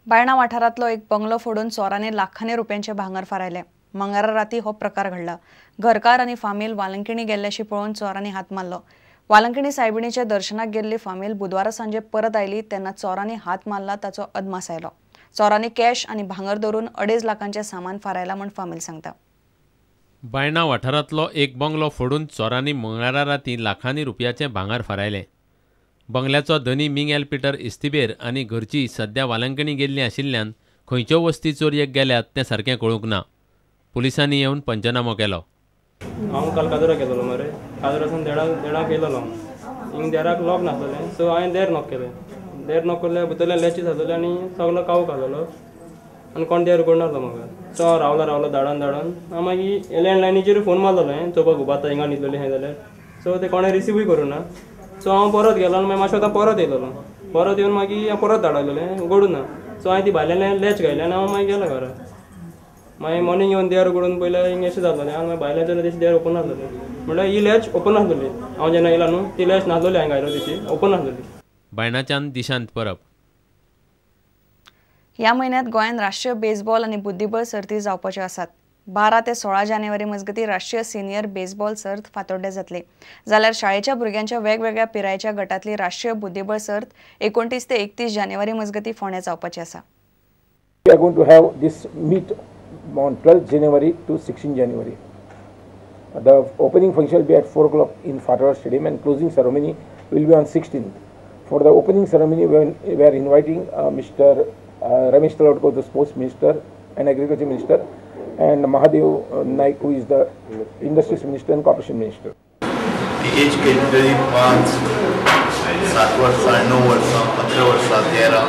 बायणा वाठारांतलो एक बंगलो फोडून चोरांनी लाखांनी रुपयांचे भांगर फारायले। मंगळारा राती हो प्रकार घडला। घरकार आनी फामील वालंकिणी गेल्ल्याशी पळोवन चोरांनी हात मारलो। वालंकिणी सायबिणीचे दर्शनाक गेल्ली फामील बुधवारा सांजे परत आयली तेन्ना चोरांनी हात मारला ताचो अदमास आयलो। चोरांनी कॅश आनी भांगर धरून 2.5 लाखांचे सामान फारायला म्हूण फामील सांगता। बायणा वाठारांतलो एक बंगलो फोडून चोरांनी मंगळारा राती लाखांनी रुपयाचे भांगर फारायले। बंगल्याचो धनी मिंगेल पीटर इस्तिबेर आनी घरची सध्या वालंकणी गेल्लीं आशिल्ल्यान खंयच्यो वस्ती चोरयेक गेल्यात तें सारकें कळूंक ना। पुलिसांनी येवन पंचनामो केलो। हांव काल काजराक गेलोलो मरे, काजरासून देडाक येयलोलो। हिंग देराक लॉक नासलेलें, सो हांवें देर नॉक केलें। देर नॉक केल्ले भितरल्यान लॅचीस आसलेले आनी सगलो कावो घाललो आनी कोण देर उगडनासलो म्हाका। सो हांव रावलो धाडन हांव मागीर लँडलायनीचेर फोन मारलेलो हांवें चोवपाक उबाता हिंगा न्हिदलेली हें जाल्यार। सो ते कोणें रिसिवूय करूना। सो हांव परत गेलो आनी मागीर मातसो आतां परत येयलोलो। परत येवन मागीर हांव परत धाडलेलें उगडूना। सो हांवें ती भायल्यान लॅच घायली आनी हांव मागीर गेलो घरा। मागीर मॉर्निंग येवन देर उगडून पयलें हिंग अशें जाल्लें आनी मागीर भायल्यान तेची देर ओपन नासलेली। म्हणल्यार ही लॅच ओपन आसलेली। हांव जेन्ना येयला न्हू ती लॅच नासलेली हांवें घायलो तेची ओपन आसलेली। बायणाच्यान दिशांत परब। ह्या म्हयन्यांत गोंयांत राष्ट्रीय बेसबॉल आनी बुद्धीबळ सर्ती जावपाच्यो आसात। 12 ते 16 जानेवारी मजगतीं राष्ट्रीय सिनियर बेसबॉल सर्त फातोड्डे जातली। जाल्यार शाळेच्या भुरग्यांच्या वेगवेगळ्या पिरायेच्या गटांतली राष्ट्रीय बुद्धीबळ सर्त 29 ते 31 जानेवारी मजगतीं फोंड्यां जावपाची आसा। We are going to have this meet on 12th January to 16 January. The opening function will be at 4 o'clock in Fatehpur Stadium and closing ceremony will be on 16th. For the opening ceremony, we are inviting Mr. Ramesh Talaudkar, the Sports Minister and Agriculture Minister, and Mahadev Naik, who is the Industries Minister and Corporation Minister. Age category 5, 7 वर्सां, 9 वर्सां, 15 वर्सां, 13,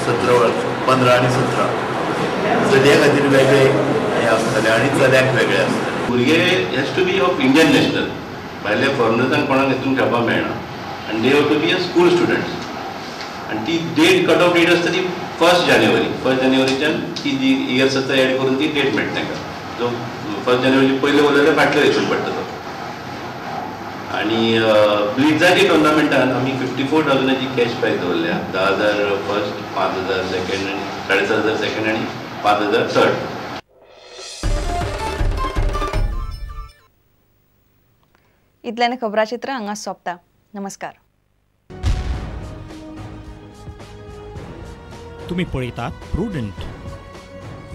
17 वर्सां, 15 आनी 17 चलये खातीर वेगळे हे आसतले आनी चल्याक वेगळे आसतले। भुरगे has to be of Indian national, भायल्या फॉरेनर्सांक कोणाक हितून खेळपाक मेळना आनी they have to be a school students. आनी ती डेट कट ऑफ डेट आसता ती 1 जानेवारीच्यान ती जी इयर्स आसता एड करून ती डेट मेळटा तांकां। जो 1 जानेवारी पयले उरलेले फाटले हितून पडटा तो। आनी ब्लिट्झाच्या टुर्नामेंटान आमी 54,000ची कॅश प्रायज दवरल्या। 10,000 फर्स्ट, 5,000 सेकंड आनी 7,500 सेकंड आनी 5,000 थर्ड। इतल्यान खबराचित्र हांगा सोंपता। नमस्कार। तुम्ही पळयतात Prudent.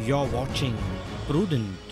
You are watching prudent.